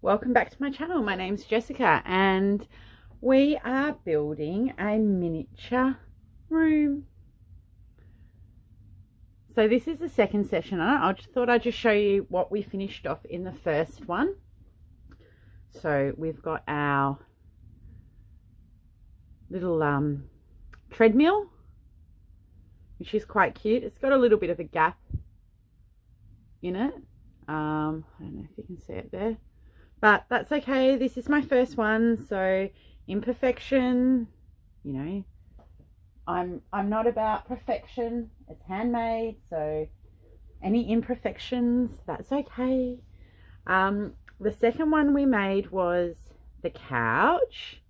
Welcome back to my channel. My name's Jessica and we are building a miniature room. So this is the second session on it. I just thought I'd just show you what we finished off in the first one. So we've got our little treadmill, which is quite cute. It's got a little bit of a gap in it. I don't know if you can see it there, but that's okay. This is my first one, so imperfection, you know, I'm not about perfection. It's handmade, so any imperfections, that's okay. The second one we made was the couch,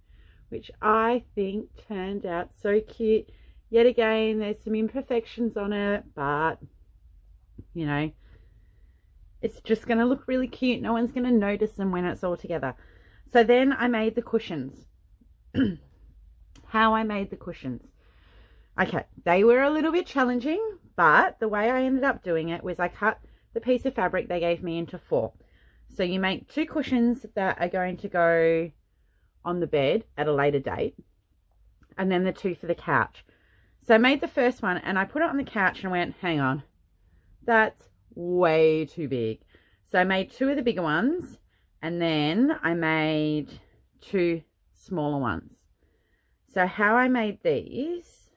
which I think turned out so cute. Yet again, there's some imperfections on it, but you know, it's just going to look really cute. No one's going to notice them when it's all together. So then I made the cushions. How I made the cushions. Okay, they were a little bit challenging, but the way I ended up doing it was I cut the piece of fabric they gave me into 4. So you make 2 cushions that are going to go on the bed at a later date, and then the 2 for the couch. So I made the first one and I put it on the couch and went, hang on, that's way too big. So I made 2 of the bigger ones and then I made 2 smaller ones. So how I made these,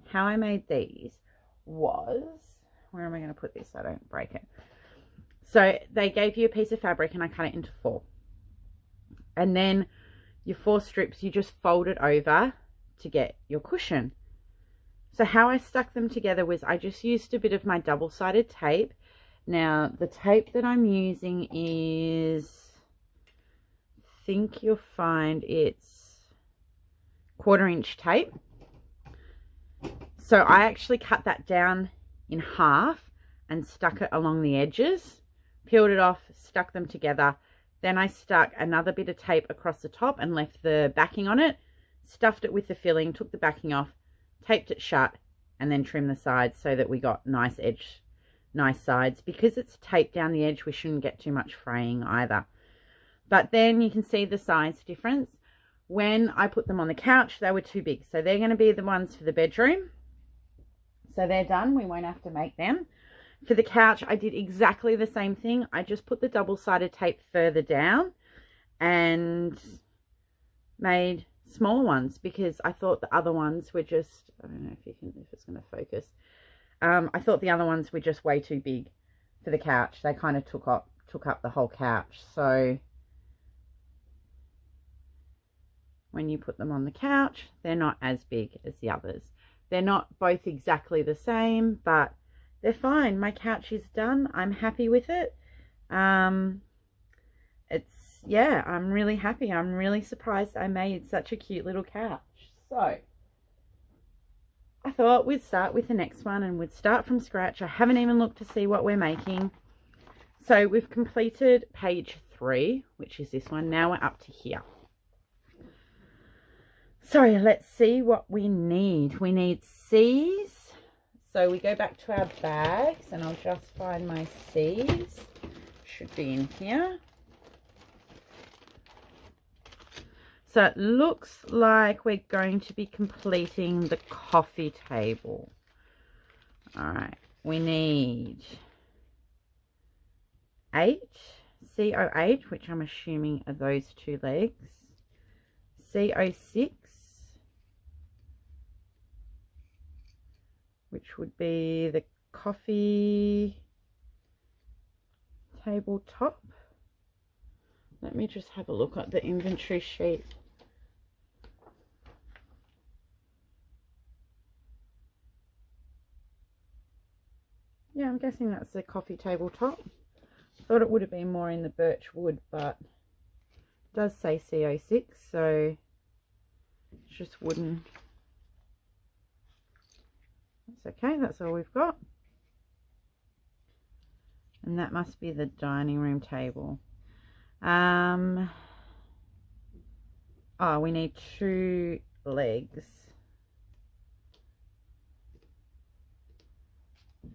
how I made these was, where am I going to put this so I don't break it? So they gave you a piece of fabric and I cut it into 4. And then your 4 strips, you just fold it over to get your cushion. So how I stuck them together was I just used a bit of my double-sided tape. Now the tape that I'm using is, I think you'll find it's 1/4 inch tape. So I actually cut that down in half and stuck it along the edges, peeled it off, stuck them together. Then I stuck another bit of tape across the top and left the backing on it, stuffed it with the filling, took the backing off, taped it shut, and then trimmed the sides so that we got nice edge, nice sides. Because it's taped down the edge, we shouldn't get too much fraying either. But then you can see the size difference. When I put them on the couch, they were too big. So they're going to be the ones for the bedroom. So they're done. We won't have to make them. For the couch, I did exactly the same thing. I just put the double-sided tape further down and made smaller ones because I thought the other ones were just, I don't know if it's going to focus. I thought the other ones were just way too big for the couch. They kind of took up the whole couch. So when you put them on the couch, they're not as big as the others. They're not both exactly the same, but they're fine. My couch is done. I'm happy with it. Yeah, I'm really happy. I'm really surprised I made such a cute little couch. So I thought we'd start with the next one and we'd start from scratch. I haven't even looked to see what we're making. So we've completed page 3, which is this one. Now we're up to here. So let's see what we need. We need C's. So we go back to our bags and I'll just find my C's. Should be in here. So it looks like we're going to be completing the coffee table. All right, we need 8, CO8, which I'm assuming are those 2 legs, CO6, which would be the coffee tabletop. Let me just have a look at the inventory sheet. Yeah, I'm guessing that's the coffee tabletop. Thought it would have been more in the birch wood, but it does say CO6, so it's just wooden. That's okay, that's all we've got. And that must be the dining room table. Oh, we need 2 legs.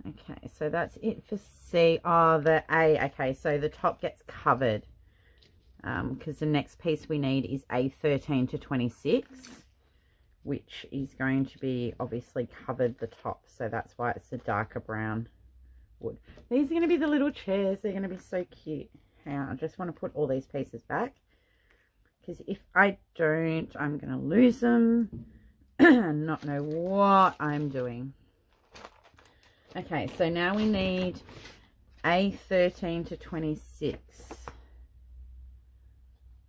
Okay, so that's it for C. Oh, the A. Okay, so the top gets covered because the next piece we need is A13 to 26, which is going to be obviously covered the top. So that's why it's the darker brown wood. These are going to be the little chairs. They're going to be so cute. Hang on, I just want to put all these pieces back because if I don't, I'm going to lose them and not know what I'm doing. Okay, so now we need A13 to 26.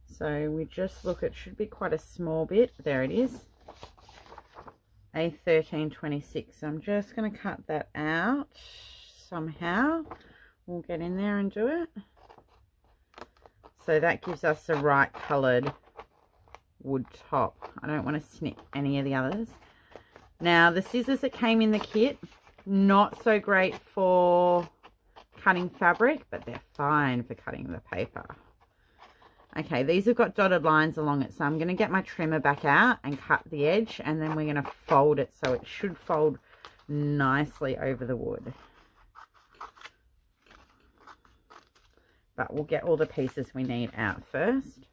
So we just look, it should be quite a small bit. There it is. A13, 26. I'm just going to cut that out somehow. We'll get in there and do it. So that gives us the right coloured wood top. I don't want to snip any of the others. Now, the scissors that came in the kit, not so great for cutting fabric, but they're fine for cutting the paper. Okay, these have got dotted lines along it, so I'm going to get my trimmer back out and cut the edge, and then we're going to fold it so it should fold nicely over the wood. But we'll get all the pieces we need out first.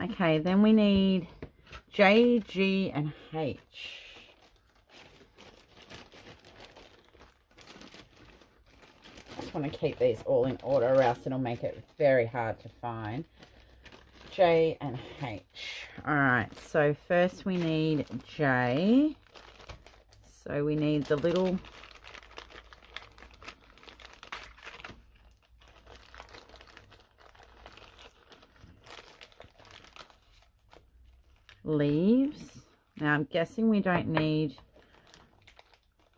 Okay, then we need J, G, and H. I just want to keep these all in order or else it'll make it very hard to find. J and H. Alright, so first we need J. So we need the little leaves. Now I'm guessing we don't need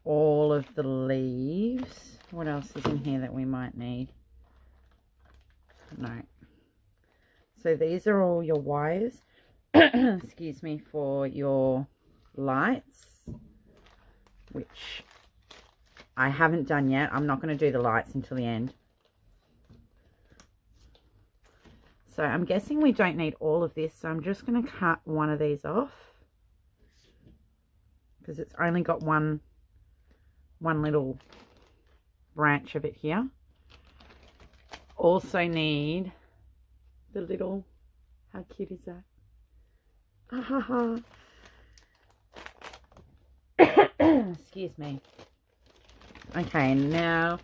all of the leaves. What else is in here that we might need? No. So these are all your wires, excuse me, for your lights, which I haven't done yet. I'm not going to do the lights until the end. So I'm guessing we don't need all of this. So I'm just going to cut one of these off because it's only got one little branch of it here. Also need the little, how cute is that? Excuse me. Okay, now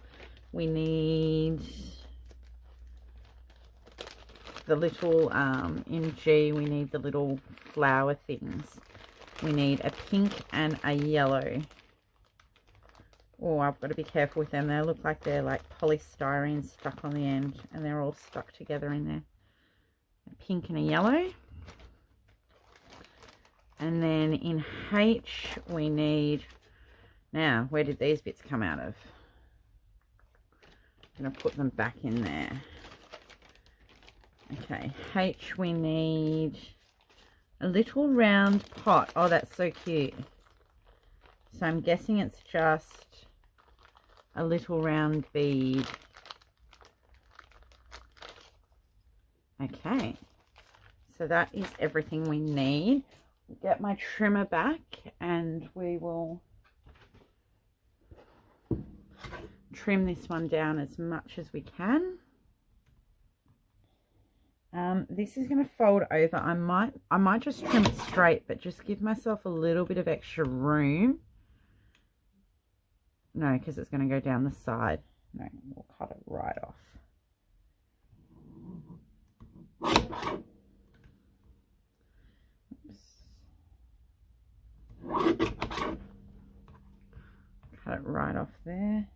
we need the little, in G, we need the little flower things. We need a pink and a yellow. Oh, I've got to be careful with them. They look like they're like polystyrene stuck on the end, and they're all stuck together in there. A pink and a yellow. And then in H, we need, now, where did these bits come out of? I'm going to put them back in there. Okay, H, we need a little round pot. Oh, that's so cute. So I'm guessing it's just a little round bead. Okay, so that is everything we need. Get my trimmer back and we will trim this one down as much as we can. This is going to fold over. I might just trim it straight, but just give myself a little bit of extra room. No, because it's going to go down the side. No, we'll cut it right off. Oops. Cut it right off there.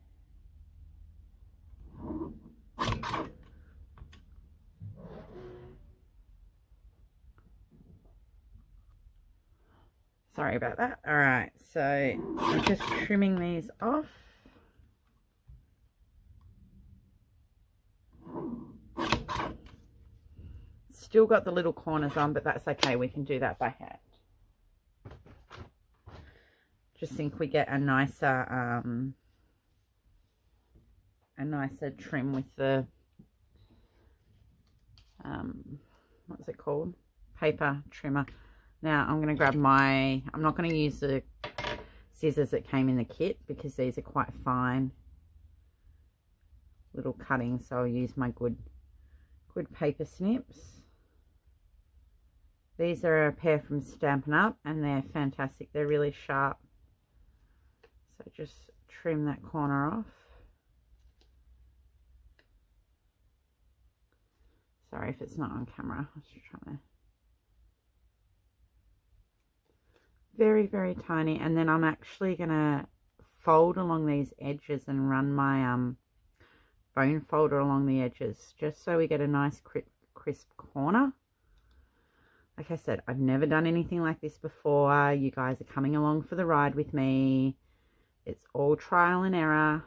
Sorry about that. All right, so I'm just trimming these off. Still got the little corners on, but that's okay. We can do that by hand. Just think we get a nicer trim with the what's it called? Paper trimmer. Now I'm going to grab my, I'm not going to use the scissors that came in the kit, because these are quite fine little cuttings, so I'll use my good paper snips. These are a pair from Stampin' Up, and they're fantastic. They're really sharp. So just trim that corner off. Sorry if it's not on camera. I was just trying to... Very, very tiny. And then I'm actually going to fold along these edges and run my bone folder along the edges, just so we get a nice crisp corner. Like I said, I've never done anything like this before. You guys are coming along for the ride with me. It's all trial and error.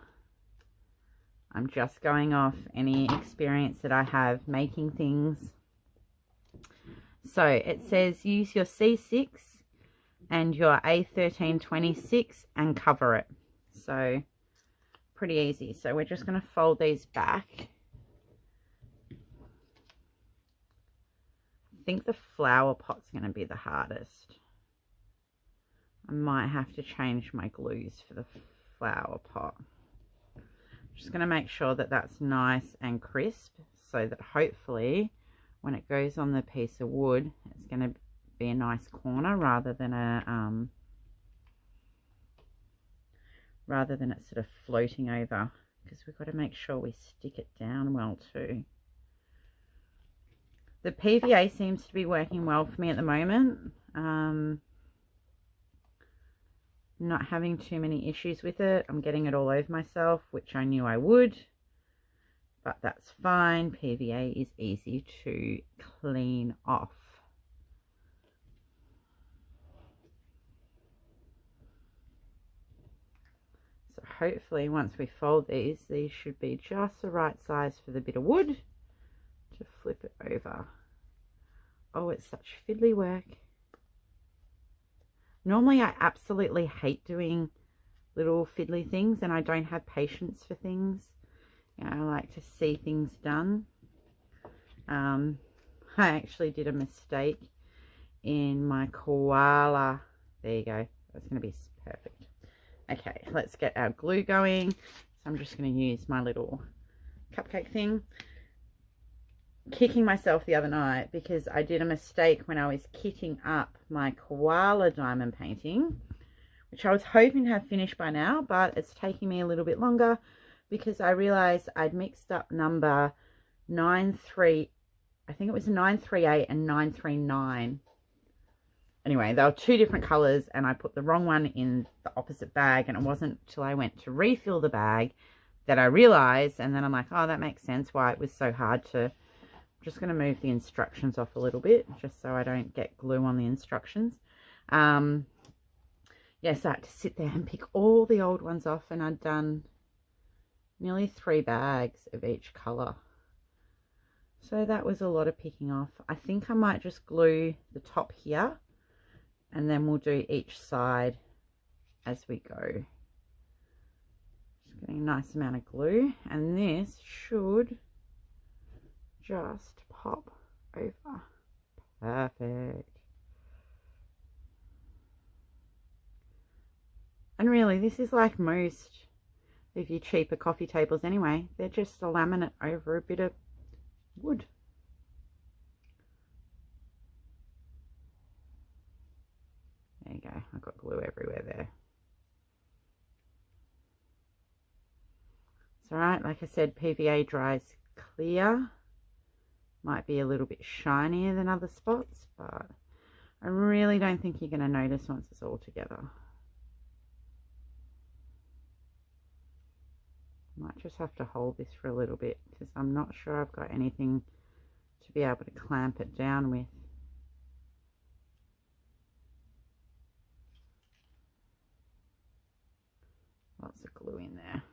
I'm just going off any experience that I have making things. So it says use your C6 and your A1326 and cover it. So pretty easy. So we're just going to fold these back. I think the flower pot's going to be the hardest. I might have to change my glues for the flower pot. Just going to make sure that that's nice and crisp, so that hopefully when it goes on the piece of wood, it's going to be a nice corner rather than it sort of floating over, because we've got to make sure we stick it down well too. The PVA seems to be working well for me at the moment. Not having too many issues with it. I'm getting it all over myself, which I knew I would, but that's fine. PVA is easy to clean off. So hopefully once we fold these should be just the right size for the bit of wood to flip it over. Oh, it's such fiddly work. Normally I absolutely hate doing little fiddly things, and I don't have patience for things. You know, I like to see things done. I actually did a mistake in my koala. There you go. That's going to be perfect. Okay, let's get our glue going. So I'm just going to use my little cupcake thing. Kicking myself the other night because I did a mistake when I was kitting up my koala diamond painting, which I was hoping to have finished by now, but it's taking me a little bit longer because I realized I'd mixed up number 93, I think it was 938 and 939. Anyway, they were two different colors and I put the wrong one in the opposite bag, and it wasn't till I went to refill the bag that I realized, and then I'm like, oh, that makes sense why it was so hard to... Just going to move the instructions off a little bit just so I don't get glue on the instructions. Yes, I had to sit there and pick all the old ones off, and I'd done nearly 3 bags of each colour. So that was a lot of picking off. I think I might just glue the top here, and then we'll do each side as we go. Just getting a nice amount of glue, and this should just pop over. Perfect. And really, this is like most of your cheaper coffee tables anyway. They're just a laminate over a bit of wood. There you go. I've got glue everywhere there. It's alright. Like I said, PVA dries clear. Might be a little bit shinier than other spots, but I really don't think you're going to notice once it's all together. Might just have to hold this for a little bit because I'm not sure I've got anything to be able to clamp it down with. Lots of glue in there.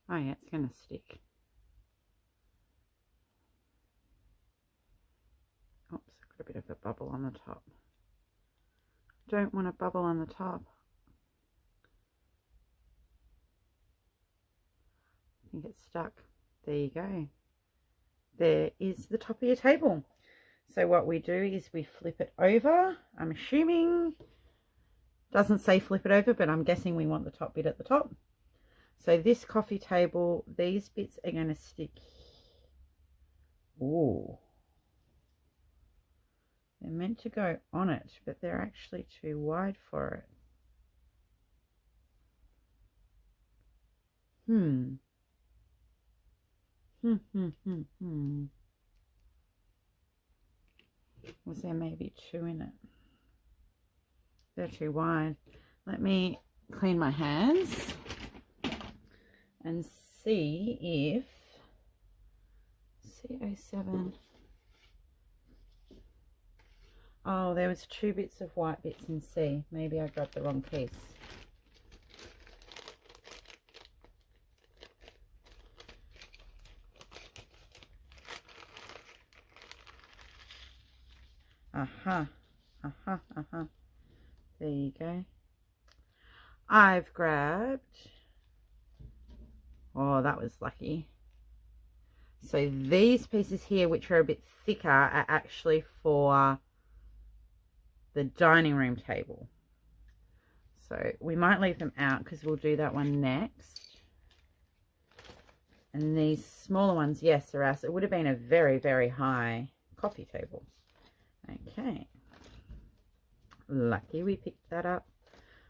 Oh yeah, it's going to stick. Oops, I've got a bit of a bubble on the top. Don't want a bubble on the top. I think it's stuck. there you go. There is the top of your table. So what we do is we flip it over. I'm assuming, doesn't say flip it over, but I'm guessing we want the top bit at the top. So this coffee table, these bits are going to stick. Ooh. They're meant to go on it, but they're actually too wide for it. Was there maybe two in it? They're too wide. Let me clean my hands and see if C07. Oh, there was two bits of white bits in C. Maybe I grabbed the wrong piece. There you go. I've grabbed, oh, that was lucky. So these pieces here, which are a bit thicker, are actually for the dining room table. So we might leave them out because we'll do that one next. And these smaller ones, yes, are ours. It would have been a very, very high coffee table. Okay. Lucky we picked that up.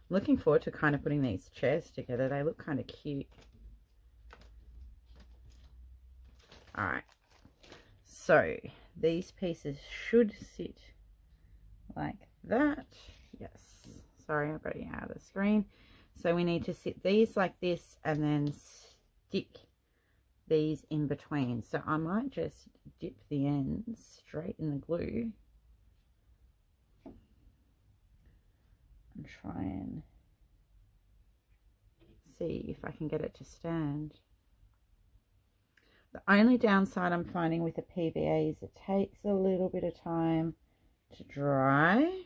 Looking forward to kind of putting these chairs together. They look kind of cute. All right. So these pieces should sit like that. Yes. Sorry, I got you out of the screen. So we need to sit these like this and then stick these in between. So I might just dip the ends straight in the glue and try and see if I can get it to stand. The only downside I'm finding with the PVA is it takes a little bit of time to dry,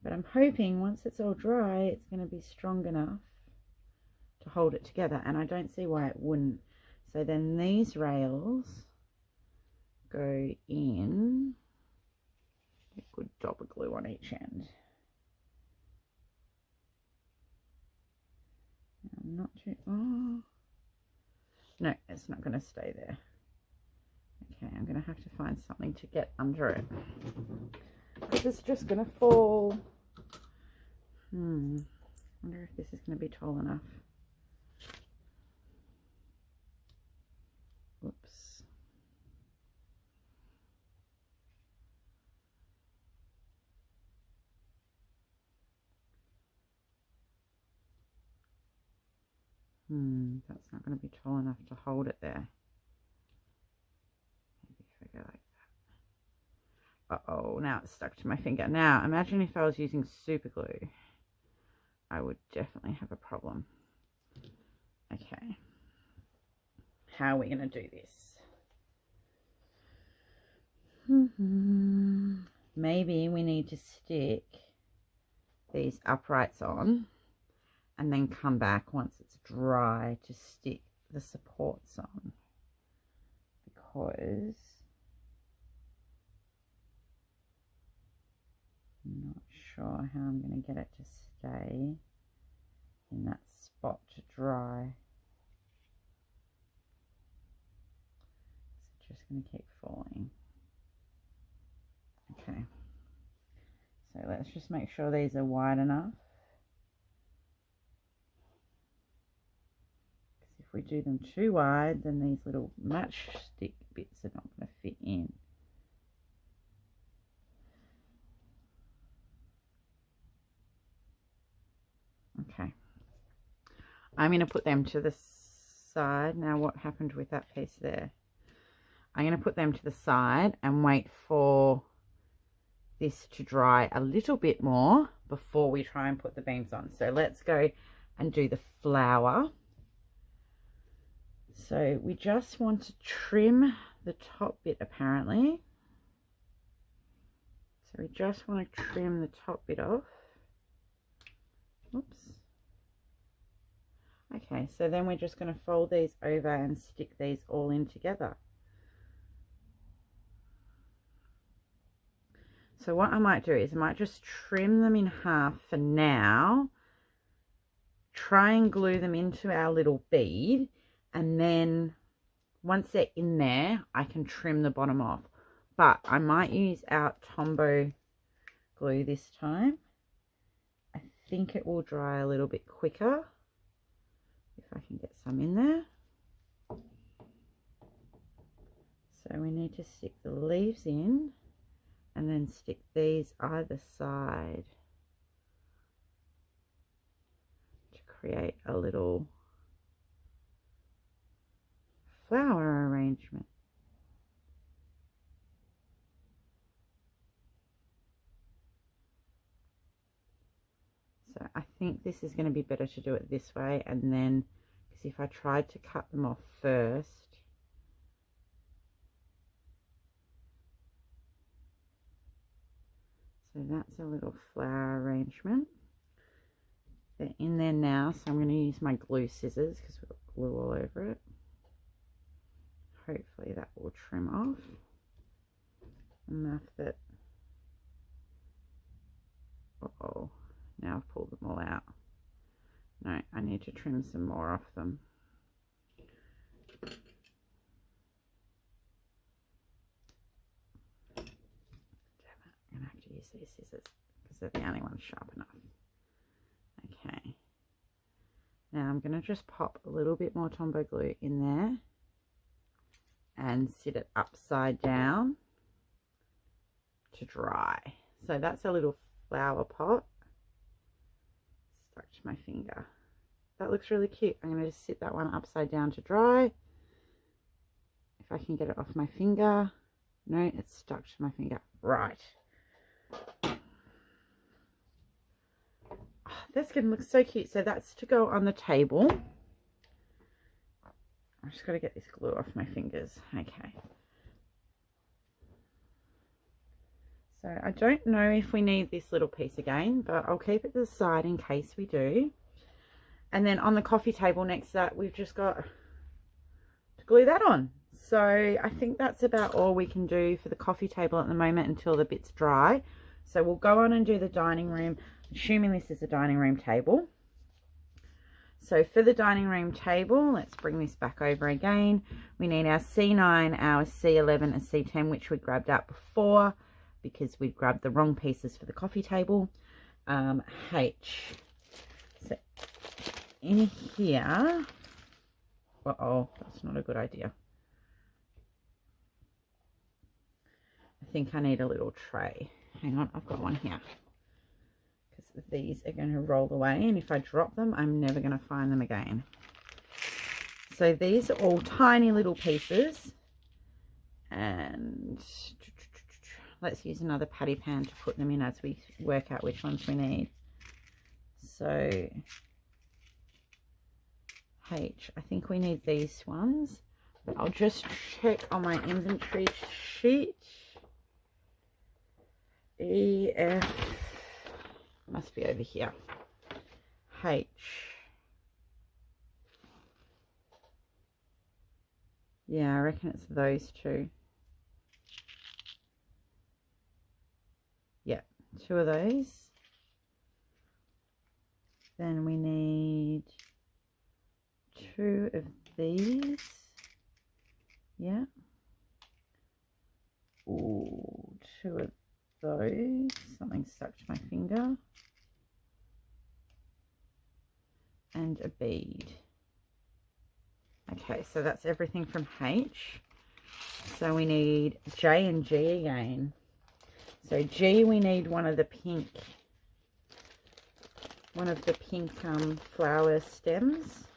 but I'm hoping once it's all dry it's going to be strong enough to hold it together, and I don't see why it wouldn't. So then these rails go in, a good dab of glue on each end. Not too, oh no, it's not going to stay there. Okay, I'm going to have to find something to get under it because it's just going to fall. Wonder if this is going to be tall enough. Whoops. That's not going to be tall enough to hold it there. Maybe if I go like that. Uh-oh, now it's stuck to my finger. Now, imagine if I was using super glue. I would definitely have a problem. Okay. How are we going to do this? Maybe we need to stick these uprights on and then come back once it's dry to stick the supports on, because I'm not sure how I'm going to get it to stay in that spot to dry. It's just going to keep falling. Okay, so let's just make sure these are wide enough. If we do them too wide, then these little matchstick bits are not going to fit in. Okay, I'm going to put them to the side. Now, what happened with that piece there? I'm going to put them to the side and wait for this to dry a little bit more before we try and put the beams on. So let's go and do the flower. So we just want to trim the top bit apparently. So we just want to trim the top bit off. Oops. Okay, so then we're just going to fold these over and stick these all in together. So what I might do is I might just trim them in half for now, try and glue them into our little bead, and then once they're in there, I can trim the bottom off. But I might use our Tombow glue this time. I think it will dry a little bit quicker if I can get some in there. So we need to stick the leaves in and then stick these either side to create a little flower arrangement. So I think this is going to be better to do it this way, and then, because if I tried to cut them off first, so that's a little flower arrangement. They're in there now, so I'm going to use my glue scissors because we've got glue all over it. Hopefully that will trim off enough that, uh-oh, now I've pulled them all out. No, I need to trim some more off them. Damn it, I'm going to have to use these scissors because they're the only ones sharp enough. Okay. Now I'm going to just pop a little bit more Tombow glue in there and sit it upside down to dry. So that's a little flower pot stuck to my finger. That looks really cute. I'm going to just sit that one upside down to dry. If I can get it off my finger. No, it's stuck to my finger. Right. Oh, that's going to look so cute. So that's to go on the table. I've just got to get this glue off my fingers. Okay. So I don't know if we need this little piece again, but I'll keep it to the side in case we do. And then on the coffee table next to that, we've just got to glue that on. So I think that's about all we can do for the coffee table at the moment until the bit's dry. So we'll go on and do the dining room, assuming this is a dining room table. So for the dining room table, let's bring this back over again. We need our C9, our C11 and C10, which we grabbed out before because we grabbed the wrong pieces for the coffee table. H. So in here, uh-oh, that's not a good idea. I think I need a little tray. Hang on, I've got one here. These are going to roll away, and if I drop them, I'm never going to find them again. So these are all tiny little pieces, and let's use another patty pan to put them in as we work out which ones we need. So H, I think we need these ones, but I'll just check on my inventory sheet. E, F, must be over here. H. Yeah, I reckon it's those two. Yeah, two of those. Then we need two of these. Yeah. Ooh, two of those. Something stuck to my finger. And a bead. Okay, so that's everything from H. So we need J and G again. So G, we need one of the pink flower stems.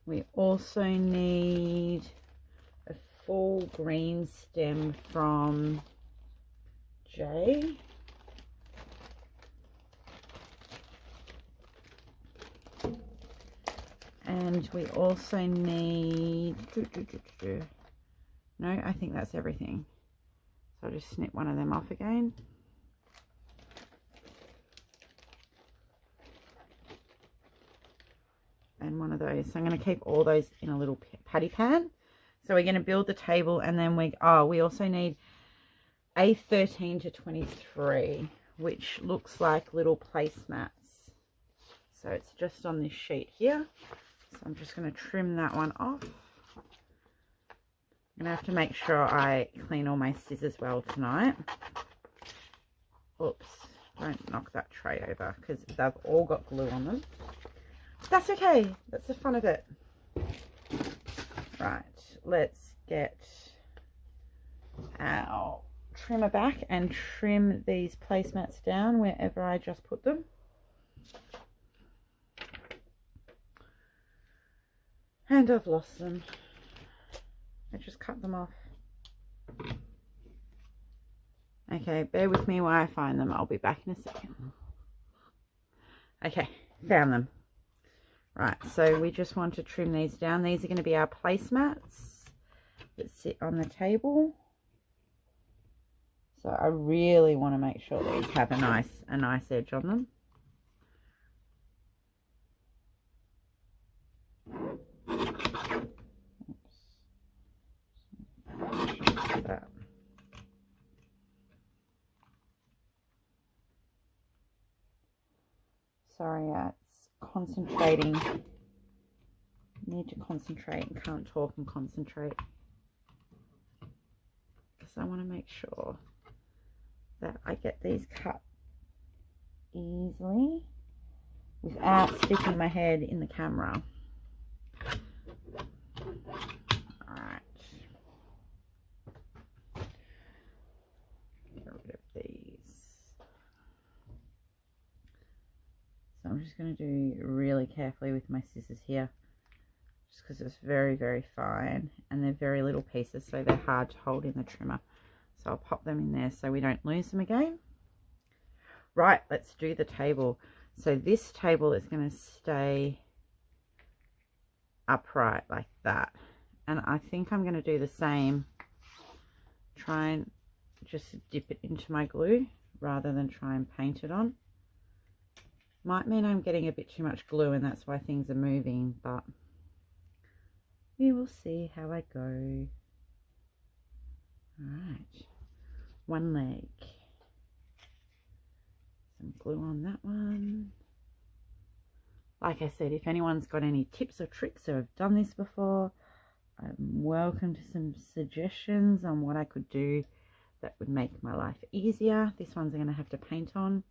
We also need a full green stem from J. And we also need, no, I think that's everything. So I'll just snip one of them off again. and one of those. So I'm going to keep all those in a little patty pan. So we're going to build the table, and then we also need A13 to 23, which looks like little placemats. So it's just on this sheet here. So I'm just going to trim that one off. I'm going to have to make sure I clean all my scissors well tonight. Oops, don't knock that tray over because they've all got glue on them. That's okay, that's the fun of it. Right, let's get our trimmer back and trim these placemats down wherever I just put them. And I've lost them. I just cut them off. Okay, bear with me while I find them. I'll be back in a second. Okay, found them. Right, so we just want to trim these down. These are going to be our placemats that sit on the table. So I really want to make sure these have a nice edge on them. That. Sorry, it's concentrating. Need to concentrate and can't talk and concentrate. Because I want to make sure that I get these cut easily without sticking my head in the camera. Alright. Get rid of these. So I'm just going to do really carefully with my scissors here. Just because it's very, very fine. And they're very little pieces, so they're hard to hold in the trimmer. So I'll pop them in there so we don't lose them again. Right, let's do the table. So this table is going to stay upright like that. And I think I'm going to do the same. Try and just dip it into my glue rather than try and paint it on. Might mean I'm getting a bit too much glue and that's why things are moving, but we will see how I go. Alright, one leg. Some glue on that one. Like I said, if anyone's got any tips or tricks or have done this before, I'm welcome to some suggestions on what I could do that would make my life easier. This one's I'm going to have to paint on.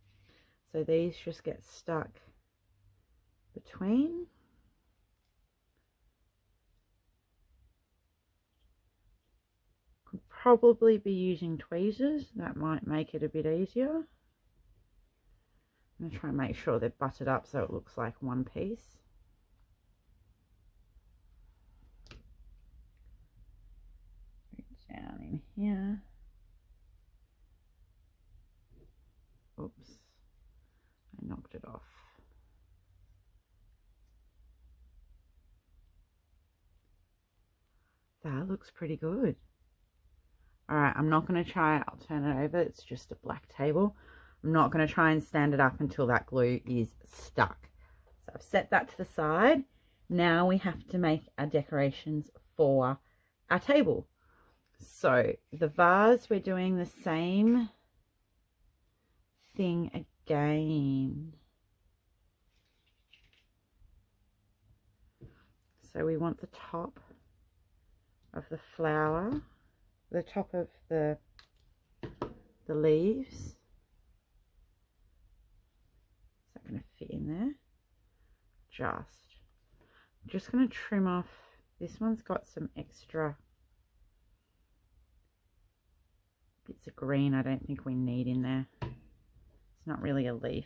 So these just get stuck between. Could probably be using tweezers. That might make it a bit easier. I'm going to try and make sure they're buttered up so it looks like one piece. Down in here. Oops, I knocked it off. That looks pretty good. Alright, I'm not going to try, I'll turn it over, it's just a black table. I'm not going to try and stand it up until that glue is stuck. So I've set that to the side. Now we have to make our decorations for our table. So the vase, we're doing the same thing again. So we want the top of the flower, the top of the leaves. Is that going to fit in there? Just going to trim off. This one's got some extra bits of green I don't think we need in there. It's not really a leaf.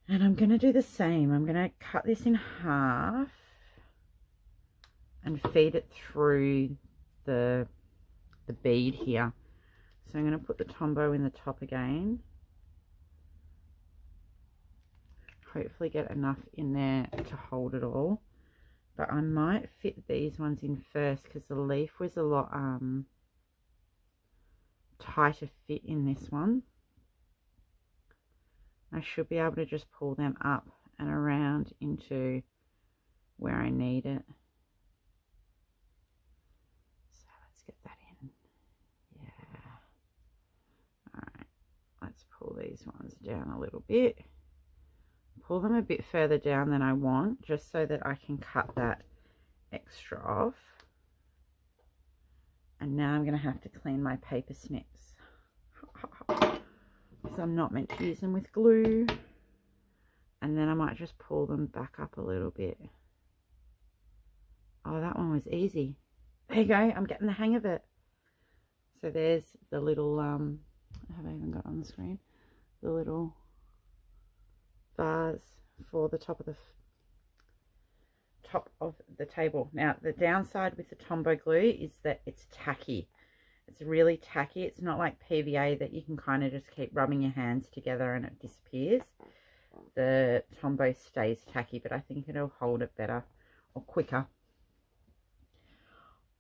And I'm going to do the same. I'm going to cut this in half and feed it through the bead here. So I'm going to put the Tombow in the top again. Hopefully get enough in there to hold it all. But I might fit these ones in first because the leaf was a lot tighter fit in this one. I should be able to just pull them up and around into where I need it. So let's get that in. Yeah. All right. Let's pull these ones down a little bit. Pull them a bit further down than I want, just so that I can cut that extra off. And now I'm going to have to clean my paper snips, because I'm not meant to use them with glue. And then I might just pull them back up a little bit. Oh, that one was easy. There you go. I'm getting the hang of it. So there's the little, have I even got on the screen? The little vase for the top of the table. Now, the downside with the Tombow glue is that it's tacky. It's really tacky. It's not like PVA that you can kind of just keep rubbing your hands together and it disappears. The Tombow stays tacky, but I think it'll hold it better or quicker.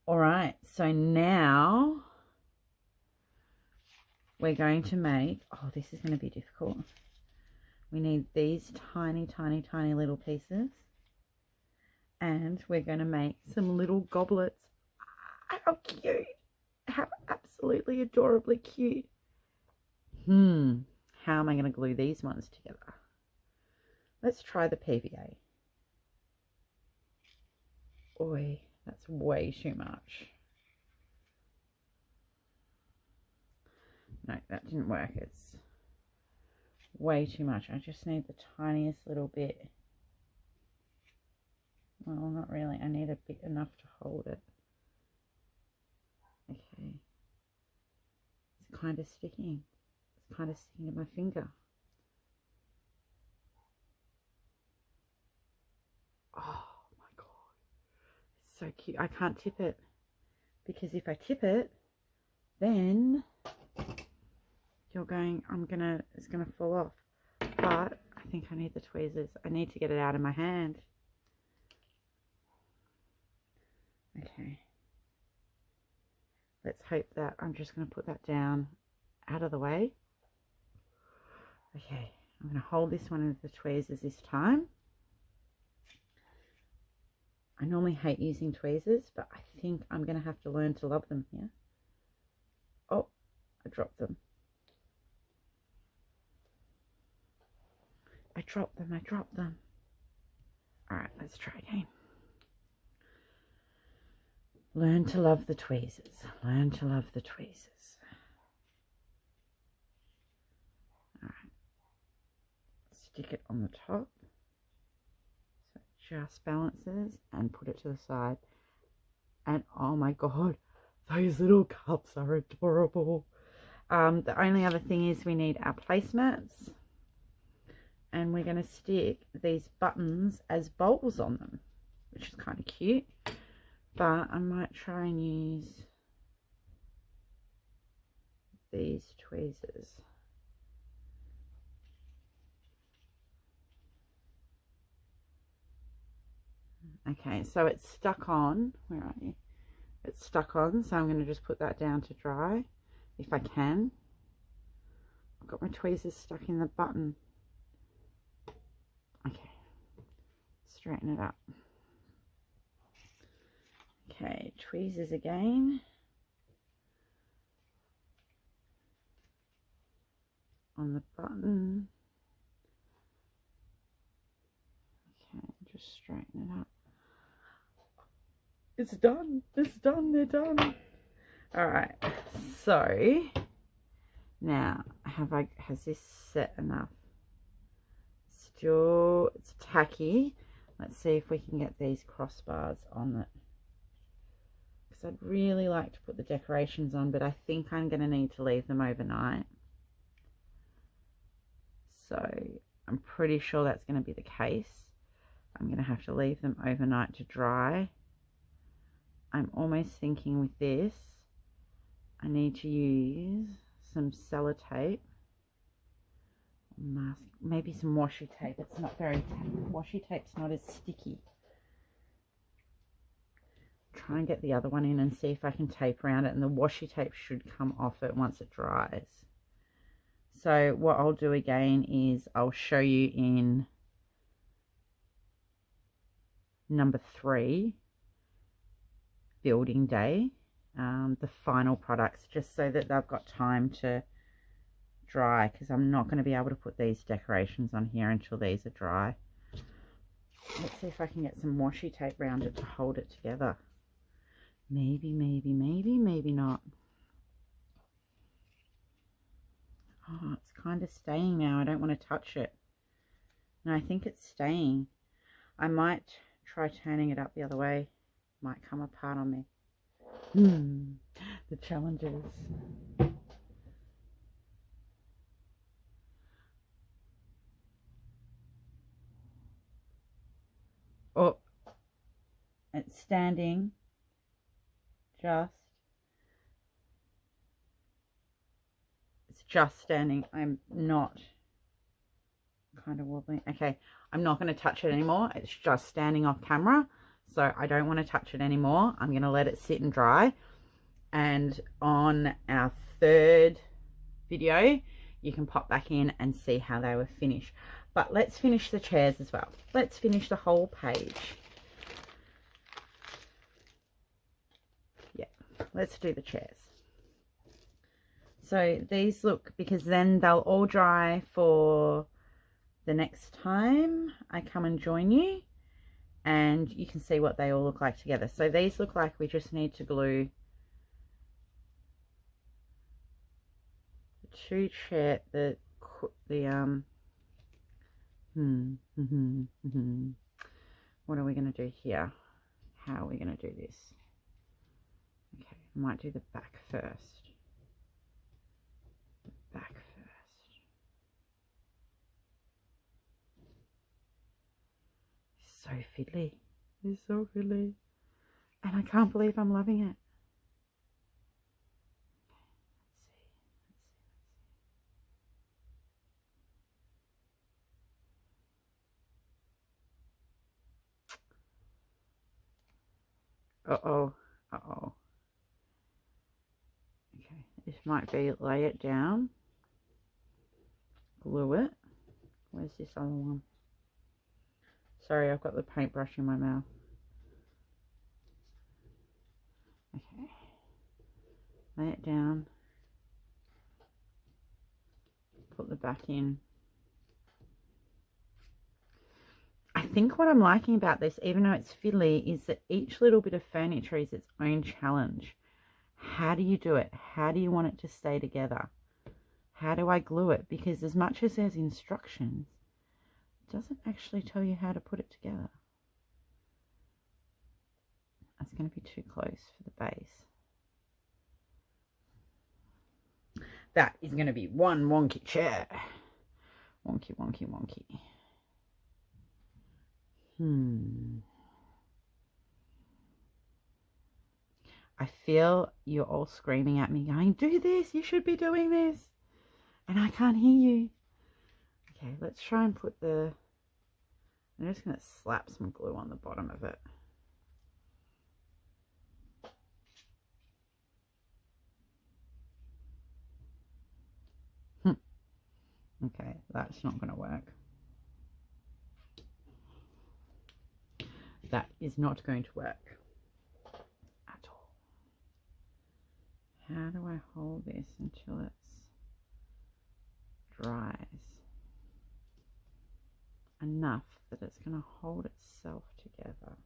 All right, so now we're going to make, oh, this is going to be difficult. We need these tiny, tiny, tiny little pieces. And we're going to make some little goblets. How cute. How absolutely adorably cute. How am I going to glue these ones together? Let's try the PVA. Oi, that's way too much. No, that didn't work. It's way too much. I just need the tiniest little bit. Well, not really. I need a bit enough to hold it. Okay. It's kind of sticking. It's kind of sticking to my finger. Oh my God. It's so cute. I can't tip it, because if I tip it, then you're going, it's gonna fall off. But I think I need the tweezers. I need to get it out of my hand. Okay. Let's hope that I'm just going to put that down out of the way. Okay, I'm going to hold this one with the tweezers this time. I normally hate using tweezers, but I think I'm going to have to learn to love them here. Oh, I dropped them. I dropped them. All right, let's try again. Learn to love the tweezers. Learn to love the tweezers. All right. Stick it on the top so it just balances, and put it to the side. And oh my God, those little cups are adorable. The only other thing is we need our placemats, and we're going to stick these buttons as bowls on them, which is kind of cute. But I might try and use these tweezers. Okay, so it's stuck on. Where are you? It's stuck on, so I'm going to just put that down to dry, if I can. I've got my tweezers stuck in the button. Okay, straighten it up. Okay, tweezers again. On the button. Okay, just straighten it up. It's done. It's done. They're done. All right. So now, has this set enough? Still, it's tacky. Let's see if we can get these crossbars on it. Because I'd really like to put the decorations on, but I think I'm going to need to leave them overnight. So I'm pretty sure that's going to be the case. I'm going to have to leave them overnight to dry. I'm almost thinking with this, I need to use some sellotape, mask, maybe some washi tape. It's not very, washi tape's not as sticky. Try and get the other one in and see if I can tape around it, and the washi tape should come off it once it dries. So what I'll do again is I'll show you in number 3 building day, the final products, just so that they've got time to dry, because I'm not going to be able to put these decorations on here until these are dry. Let's see if I can get some washi tape around it to hold it together. Maybe not. Oh, it's kind of staying now. I don't want to touch it. No, I think it's staying. I might try turning it up the other way. Might come apart on me. The challenges. Oh, it's standing. It's just standing. I'm not kind of wobbling. Okay, I'm not going to touch it anymore. It's just standing off camera, so I don't want to touch it anymore. I'm going to let it sit and dry, and on our 3rd video you can pop back in and see how they were finished. But let's finish the chairs as well. Let's finish the whole page. Yeah, let's do the chairs. So these look, because then they'll all dry for the next time I come and join you, and you can see what they all look like together. So these look like we just need to glue the 2 chair, what are we going to do here? How are we going to do this? Okay, I might do the back first. So fiddly. It's so fiddly. And I can't believe I'm loving it. Uh-oh. Okay, this might be lay it down. Glue it. Where's this other one? Sorry, I've got the paintbrush in my mouth. Okay. Lay it down. Put the back in. I think what I'm liking about this, even though it's fiddly, is that each little bit of furniture is its own challenge. How do you do it? How do you want it to stay together? How do I glue it? Because as much as there's instructions, it doesn't actually tell you how to put it together. That's going to be too close for the base. That is going to be one wonky chair. Wonky. I feel you're all screaming at me going, do this, you should be doing this. And I can't hear you. Okay, let's try and put I'm just going to slap some glue on the bottom of it. Okay, that's not going to work. That is not going to work at all. How do I hold this until it dries enough that it's going to hold itself together?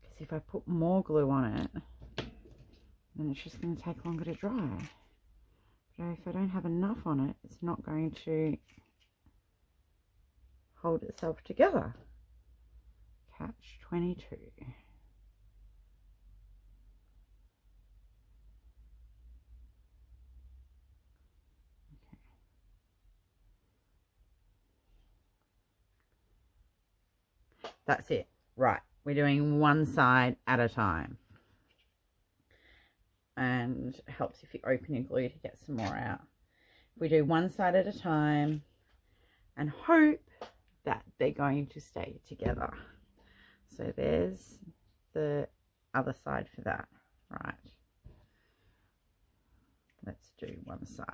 Because if I put more glue on it, then it's just going to take longer to dry. But if I don't have enough on it, it's not going to hold itself together. Catch 22. That's it. Right, we're doing one side at a time. And it helps if you open your glue to get some more out. We do one side at a time and hope that they're going to stay together. So there's the other side for that. Right. Let's do one side.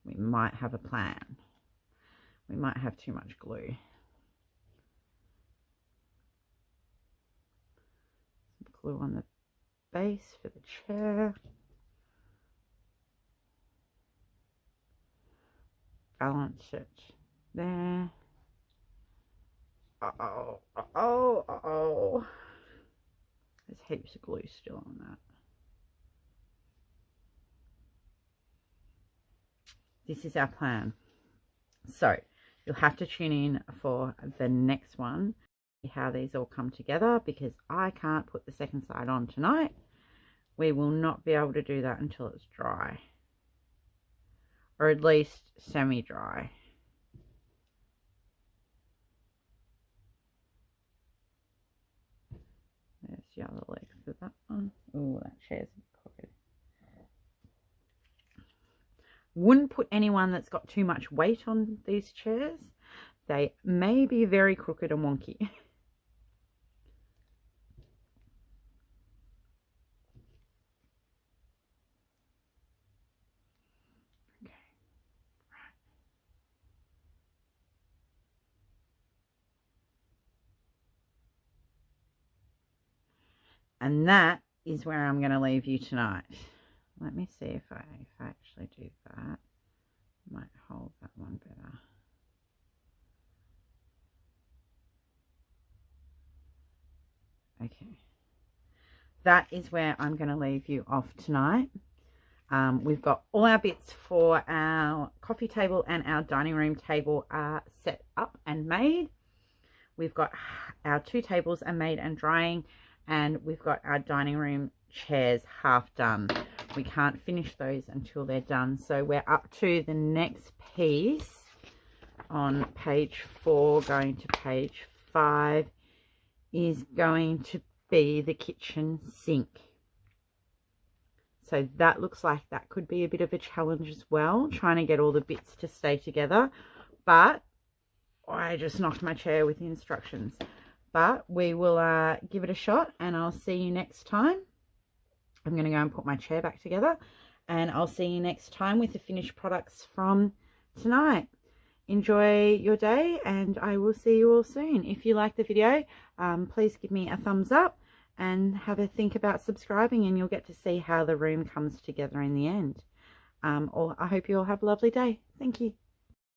We might have a plan. We might have too much glue. glue on the base for the chair. Balance it there. Uh-oh. There's heaps of glue still on that. This is our plan. So you'll have to tune in for the next one, how these all come together, because I can't put the second side on tonight. We will not be able to do that until it's dry, or at least semi-dry. There's the other leg for that one. Oh, that chair's a bit crooked. Wouldn't put anyone that's got too much weight on these chairs. They may be very crooked and wonky. Okay. Right. And that is where I'm going to leave you tonight. Let me see if I actually do that. Might hold that one better. Okay. That is where I'm going to leave you off tonight. We've got all our bits for our coffee table and our dining room table are set up and made. We've got our 2 tables are made and drying, and we've got our dining room chairs half done. We can't finish those until they're done. So we're up to the next piece on page 4, going to page 5, is going to be the kitchen sink. So that looks like that could be a bit of a challenge as well, trying to get all the bits to stay together. But I just knocked my chair with the instructions. But we will give it a shot, and I'll see you next time. I'm going to go and put my chair back together, and I'll see you next time with the finished products from tonight. Enjoy your day, and I will see you all soon. If you like the video, please give me a thumbs up and have a think about subscribing, and you'll get to see how the room comes together in the end. Or I hope you all have a lovely day. Thank you.